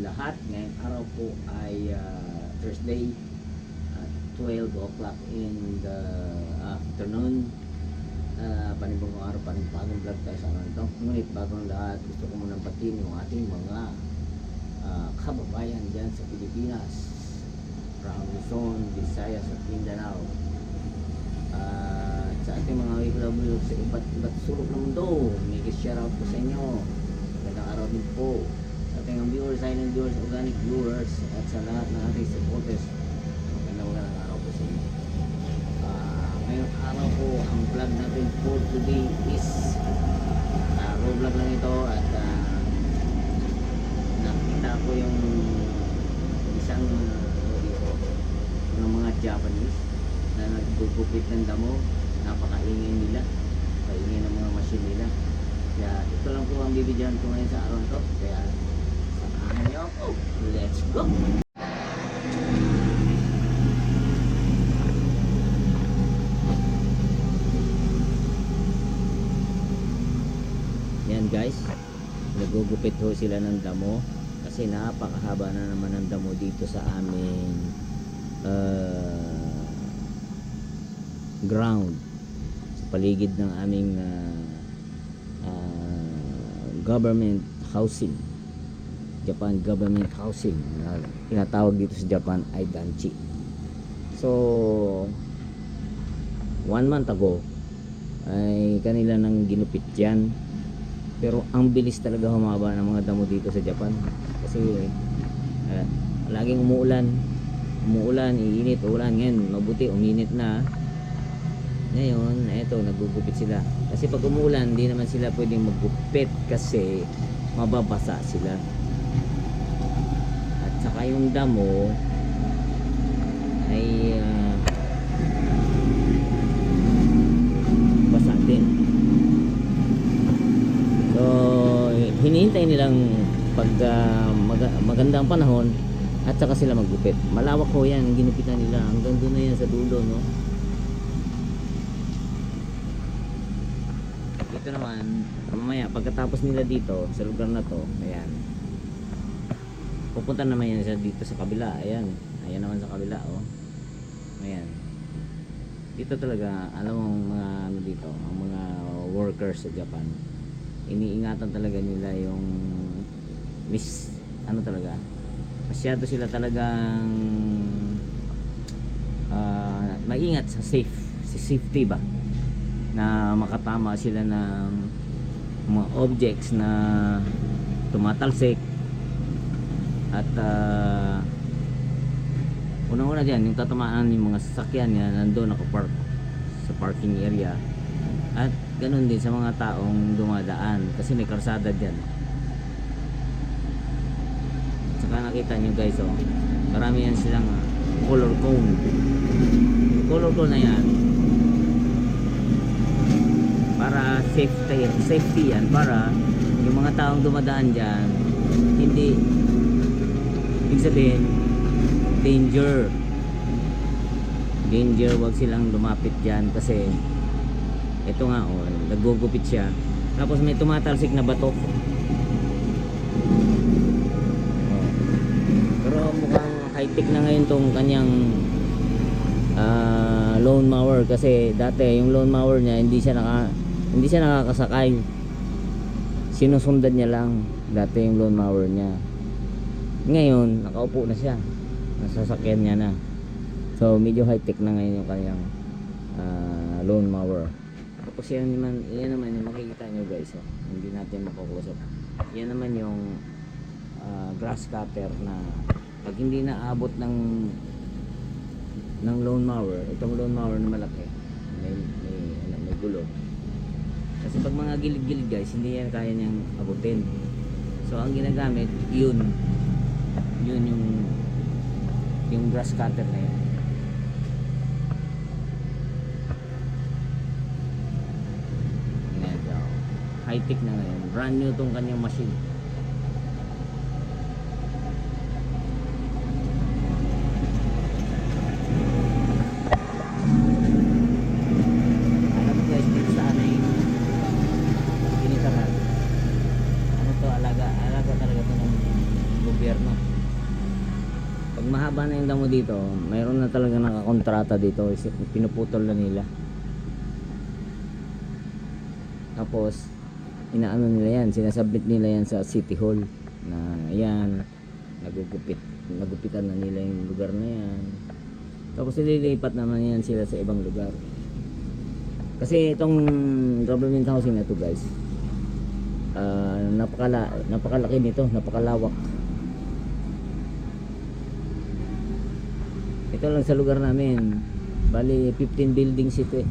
lahat. Ngayong araw po ay Thursday at 12 o'clock in the afternoon. Panibagong araw, panibagong vlog tayo sa araw ito. Ngunit bagong lahat, gusto ko munang batiin yung ating mga kababayan dyan sa Pilipinas, from Luzon, Visayas at Mindanao, at sa ating mga OFW sa iba't sulok ng mundo. May shoutout po sa inyo. Magandang araw din po sa ating viewers, silent viewers, organic viewers, at sa lahat ng ating supporters. Magandang araw po sa inyo. Ngayong araw po, ang vlog natin for today is raw vlog lang ito, at nakita ko yung isang ng mga Japanese na naggugupit ng damo. Napakaingay nila, kaingay ng mga machine nila. Kaya ito lang po ang bibigyan ko ngayon sa araw ito. Kaya samahan niyo ako, let's go! Yan guys, nagugupit ho sila ng damo kasi napakahaba na naman ng damo dito sa aming ground, sa paligid ng aming government housing, Japan government housing, tinatawag dito sa Japan ay danchi. So 1 month ago ay kanila nang ginupit yan, pero ang bilis talaga humaba ng mga damo dito sa Japan kasi laging umuulan, iinit, ulan. Ngayon mabuti uminit na. Ngayon eto, nagugupit sila kasi pag umuulan hindi naman sila pwedeng maggupit kasi mababasa sila, at saka yung damo ay basa din. So hinihintay nilang pag magandang panahon at saka sila maggupit. Malawak ho yan ang ginupitan nila, hanggang doon na yan sa dulo, no? Ito naman mamaya pagkatapos nila dito sa lugar na to, ayan, pupunta naman yan siya dito sa kabila. Ayan naman sa kabila, oh. Ayan, dito talaga, alam mo mga ano dito, ang mga workers sa Japan, iniingatan talaga nila yung talaga, masyado sila talagang maingat sa safety ba, na makatama sila ng mga objects na tumatalsik. At unang-una dyan, yung tatamaan yung mga sasakyan yan nandun nakapark sa parking area, at ganun din sa mga taong dumadaan kasi may karsada dyan. Saka nakita nyo guys, oh, marami yan silang color cone. Yung color cone na yan para safety yan, para yung mga taong dumadaan dyan hindi, ibig sabihin danger, wag silang lumapit dyan kasi ito nga, oh, nagugupit siya tapos may tumatalsik na bato. Pero mukhang high-tech na ngayon tong kanyang lawn mower, kasi dati yung lawn mower niya hindi siya nakakasakay, sinusundan niya lang dati yung lawn mower niya. Ngayon nakaupo na siya, nasasakyan niya na. So medyo high-tech na ngayon yung kanyang lawn mower. Tapos yan naman yung makikita nyo guys, oh, hindi natin makukusap. Yan naman yung grass cutter na pag hindi naabot ng lawn mower, itong lawn mower na malaki, may gulo. Kasi pag mga gilid-gilid guys, hindi yan kaya niyang abutin. So ang ginagamit, yun yung grass cutter na yun. High tech na ngayon, brand new tong kanyang machine. gobyerno. Pag mahaba na yung damo dito, mayroon na talaga nakakontrata dito, pinuputol na nila. Tapos inaano nila yan, sinasubmit nila yan sa City Hall na ayan, nagupitan na nila yung lugar na yan. Tapos nililipat naman yan sila sa ibang lugar. Kasi itong government housing na to guys, napakalaki nito, napakalawak. Ito lang sa lugar namin, bali 15 buildings ito eh.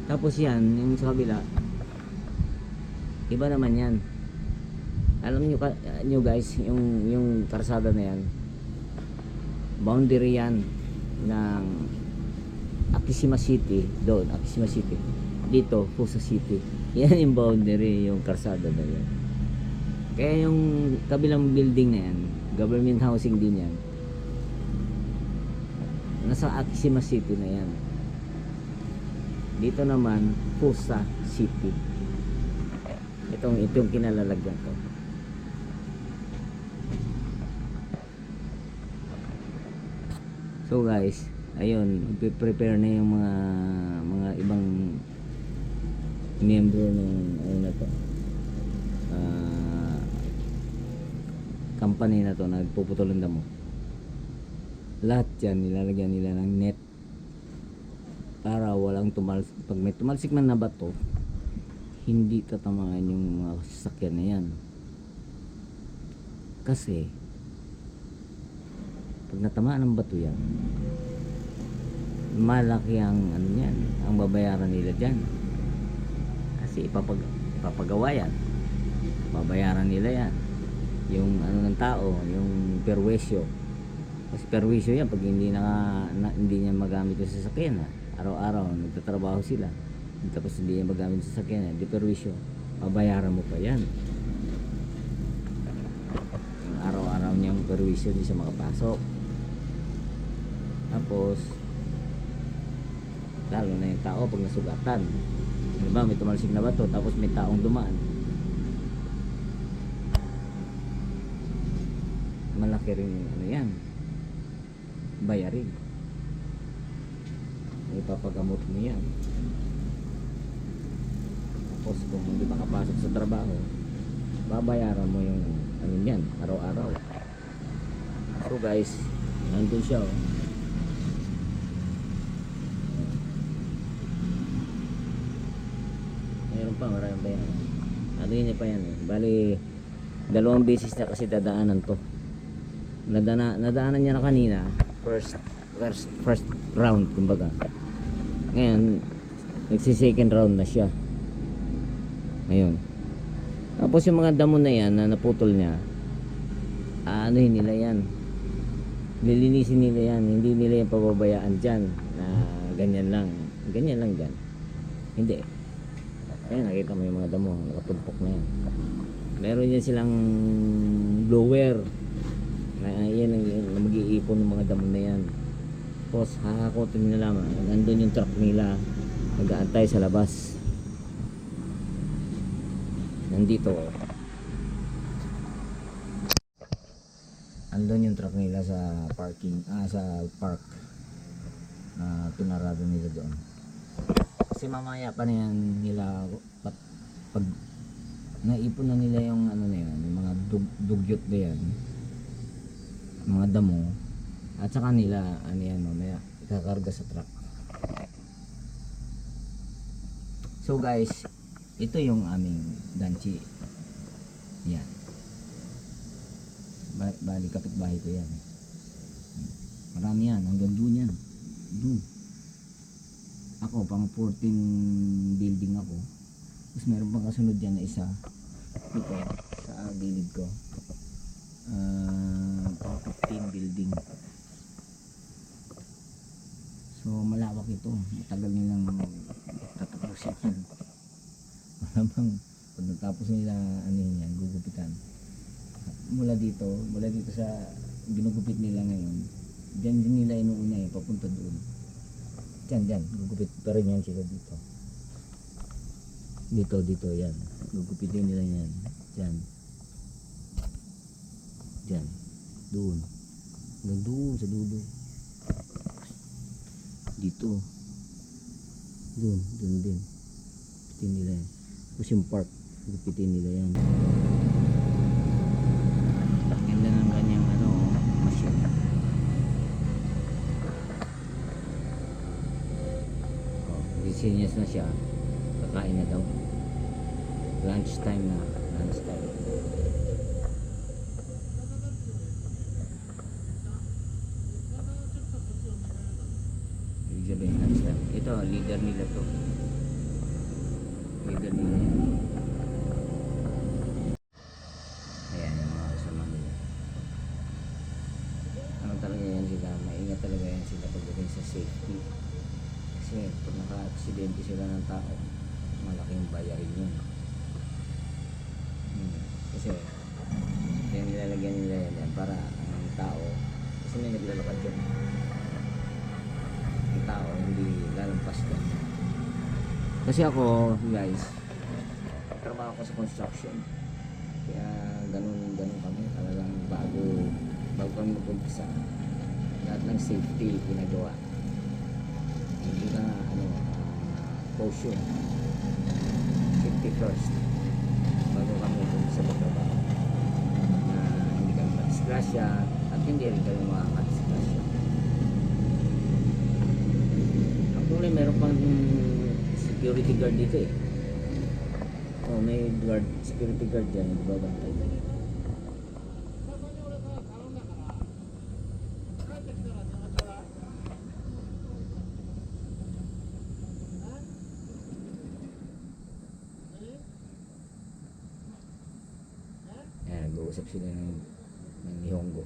Tapos yan, yung sa kabila, iba naman yan. Alam nyo guys, yung karsada na yan, boundary yan ng Akisima City, doon, Akisima City. Dito, Fusa City. Yan yung boundary, yung karsada na yan. Kaya yung kabilang building na yan, government housing din yan. Nasa Akisima City na yan. Dito naman, Fusa City. Itong kinalalagyan ko. So guys, ayun, prepare na yung mga ibang miyembro ng ano na to, company na to, nagpuputol ng damo. Lahat yan nilalagyan nila ng net para walang pag may tumalsik man na bato, hindi tatamaan yung mga sasakyan na yan. Kasi pag natamaan ng bato yan, malaki ang ano yan, ang babayaran nila dyan. Kasi ipapagawa yan, babayaran nila yan yung ano ng tao, yung perwisyo. Kasi perwisyo yan pag hindi hindi niya magamit yung sasakyan. Araw-araw nagtatrabaho sila, tapos hindi niya magamit yung sasakyan, di perwisyo, babayaran mo pa yan. Yung araw-araw niyang perwisyo, hindi siya makapasok. Tapos lalo na yung tao pag nasugatan, diba, may tumalsik na bato tapos may taong dumaan, malaki rin ano yan, bayarin, ipapagamot mo yan. Tapos kung hindi makapasok sa trabaho, babayaran mo yung ano yan, araw-araw. So guys, nandun siya oh. Meron pa, maraming pa yan. Ano yun pa yan eh. Bali, 2 beses na kasi dadaanan to. Nadaanan niya na kanina. First round, kumbaga. Ngayon, nagsi-second round na siya. Ngayon. Tapos yung mga damo na yan na naputol niya, anuhin nila yan. Lilinisin nila yan. Hindi nila yung pababayaan dyan na ganyan lang. Ganyan lang dyan. Hindi. Ayan, nakita mo yung mga damo, nakatumpok na yan. Meron yan silang blower. Ayan ang mag-iipon ng mga damo na yan. Tapos hahakotin nila, nandun yung truck nila, mag-aantay sa labas. Nandito. Andun yung truck nila sa parking, sa park. Pinarado nila doon. Kasi mamaya pa na yan nila, pag naipon na nila yung ano na yan, yung mga dugyot na yan, mga damo, at saka nila ano yan mamaya ikakarga sa truck. So guys, ito yung aming danchi yan, bali kapitbahay ko yan, marami yan, hanggang doon yan, doon. Ako pang 14 building ako. Tapos meron pang kasunod dyan na isa dito sa gilid ko, pang 15 building. So malawak ito, matagal nilang tatapusin yan. Malamang pag natapos nila ano yan, gugupitan mula dito sa ginugupit nila ngayon. Diyan din nila inuuna papunta doon. Diyan, gugupit pa rin yan sila dito. Dito yan. Gugupitin nila yan. Diyan. Diyan. Doon. Hanggang doon sa dulo. Dito. Doon din. Pitin nila yan. Tapos yung park. Pitin nila yan. Ganda ng kanyang machine. Seniors na siya, kakain na daw. Lunch time na. Ibig sabihin lunch time. Ito, leader nila to. Leader nila yan. Ayan yung mga kasama nila. Ano talaga yan sila? Maingat talaga yan sila pagdating sa safety. Kasi pag naka-aksidente sila ng tao, malaking bayarin yun. Kasi yan nilalagyan nila yan para ang tao, kasi may naglalakad dyan, ang tao hindi lalampas dyan. Kasi ako guys, trabaho ko sa construction, kaya ganun kami talagang bago kami mag-umpisa, lahat ng safety ginagawa. Hindi ka caution, safety first bago kami sa pagtrabaho, na hindi kami madisgrasya at hindi rin kami makakadisgrasya. Actually meron pang security guard dito eh. May security guard dyan, nagbabantay. Nag-uusap sila ng Nihongo.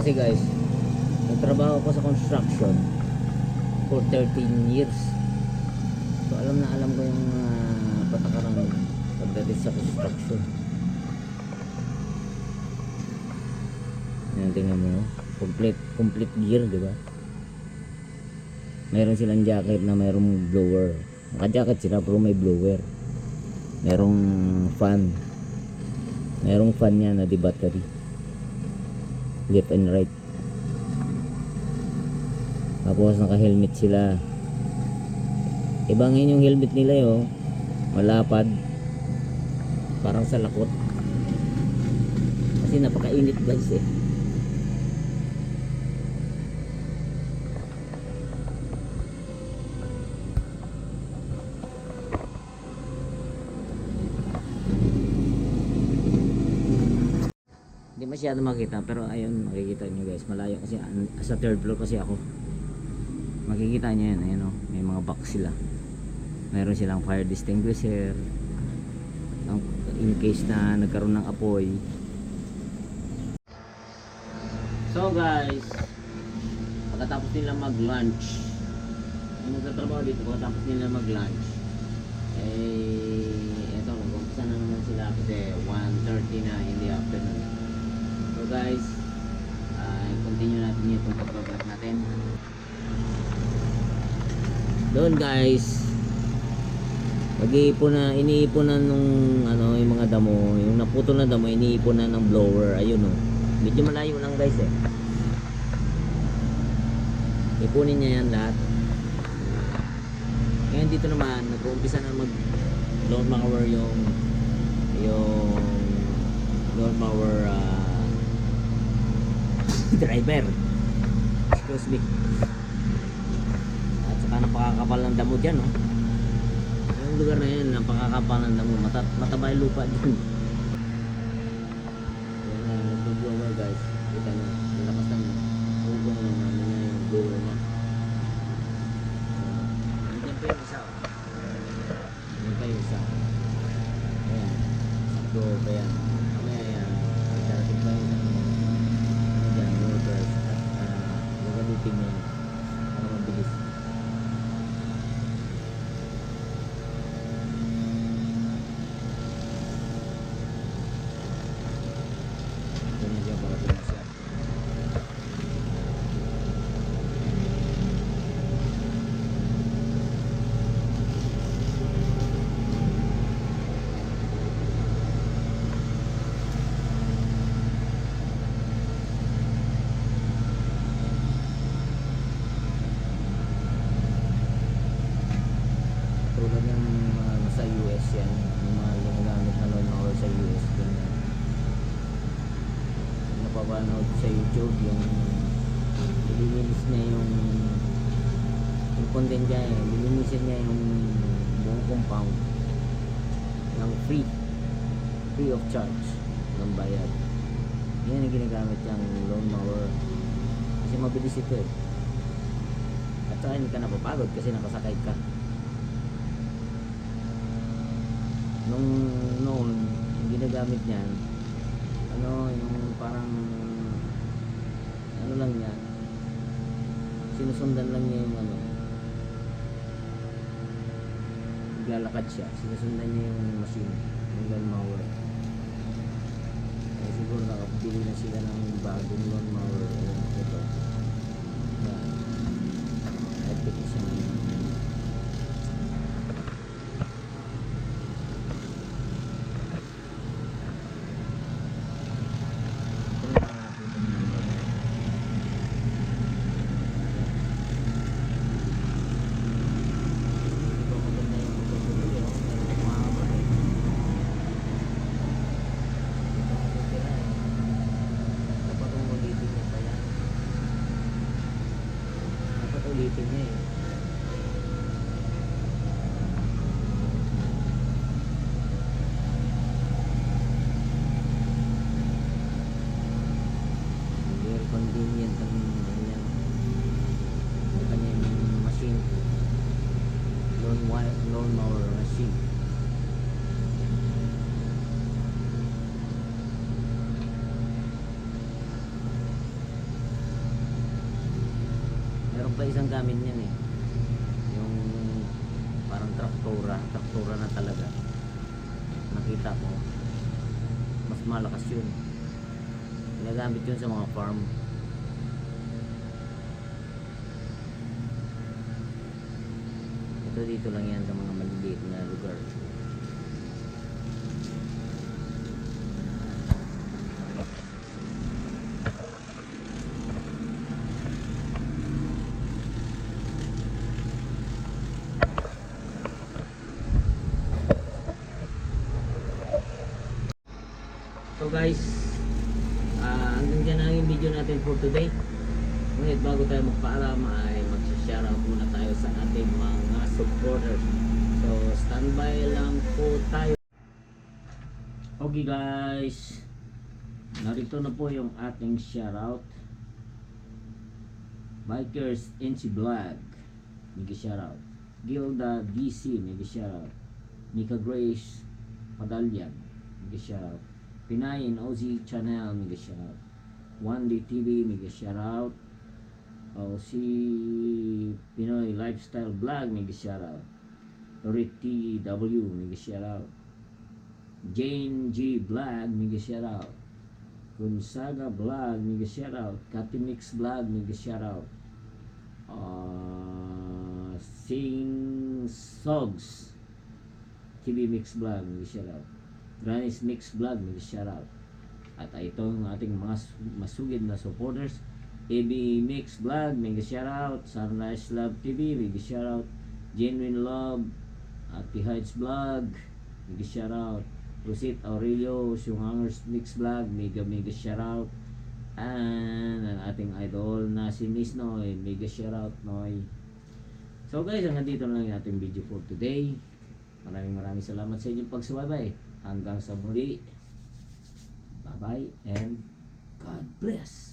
Kasi guys, nagtrabaho ako sa construction for 13 years. So alam ko yung patakaran pagdating sa construction. Yan, tingnan mo, complete gear, di ba? Meron silang jacket na mayroong blower. Naka-jacket sila pero may blower. Merong fan. Merong fan niya na di battery. Left and right. Tapos naka-helmet sila. Ibangin yung helmet nila yo, malapad. Parang sa lakot. Kasi napakainit guys eh. Hindi masyado makita pero ayun, makikita nyo guys, malayo kasi sa third floor kasi ako. Makikita nyo yan, ayun oh, may mga box sila. Meron silang fire extinguisher in case na nagkaroon ng apoy. So guys, pagkatapos nila mag lunch, yung nagtatrabaho dito, pagkatapos nila mag lunch, eto, mag-umpisa na naman sila kasi 1:30 na in the afternoon. So guys, continue natin yung pagbablog natin. Doon guys, iniipunan nung yung mga damo, yung naputol na damo, iniipunan ng blower. Ayun oh. Medyo malayo lang guys eh. Ipunin niya yan lahat. Ngayon dito naman, nag-uumpisa na mag lawnmower yung lawnmower driver. Excuse me. At saka napakakapal ng damo dyan oh. Yung lugar na yun, napakakapal ng damo. Mataba yung lupa dyan. Yan na, nag-blower guys. Kita nyo, ang lakas ng hugong ng yung blower na. Nandiyan pa yung isa oh. Nandiyan pa yung isa. Ayan, sakto pa yan. Mamaya yan, darating pa yung nakarating na siya. Tulad ng mga nasa US yan, yung mga ginagamit na lawnmower sa US, ganyan. Napapanood sa YouTube yung nililinis niya yung content niya nililinisin niya yung buong compound ng free of charge ng bayad. Yan ang ginagamit yung lawnmower kasi mabilis ito eh, at saka hindi ka napapagod kasi nakasakay ka. Noon yung ginagamit niyan yung parang lang niya, sinusundan lang niya yung naglalakad siya, sinusundan niya yung machine, yung lawnmower. Siguro nakabili na sila ng bagong lawnmower ito. Epic siya ngayon. Ulitin niya eh. Very convenient ang kanyang machine, lawnmower machine. Meron pa isang gamit niyan eh, yung parang traktora na talaga. Nakita ko mas malakas yun, ginagamit yun sa mga farm. Ito dito lang yan sa mga maliliit na lugar. So guys, hanggang dyan na yung video natin for today. Ngunit bago tayo magpaalam ay magsha-shoutout muna tayo sa ating mga supporters. So standby lang po tayo. Okay guys, narito na po yung ating shoutout. Bikers NC Vlog, mega shoutout. Gilda DC, mega shoutout. Nika Grace Padalyan, mega shoutout. Pinayin OZ Channel, mega shoutout. One Day TV, mega shoutout. Si Pinoy Lifestyle Vlog, mega shoutout. Lorit TW, mega shoutout. Jane G Vlog, mega shoutout. Gonzaga Vlog, mega shoutout. Katimix Vlog, mega shoutout. Sing Sogs TV Mix Vlog, mega shoutout. Granny's Mix Vlog, mega shoutout. At ito ang ating mga masugid na supporters. AB Mix Vlog, mega shoutout. Sunrise Love TV, mega shoutout. Genuine Love at Heights Vlog, mega shoutout. Rosit Aurelio Sungangers Mix Vlog, mega shoutout. And ang ating idol na si Miss Noy, mega shoutout Noy. So guys, hanggang dito lang yung ating video for today. Maraming salamat sa inyong pagsubaybay. Hanggang sa muli. Bye bye and God bless.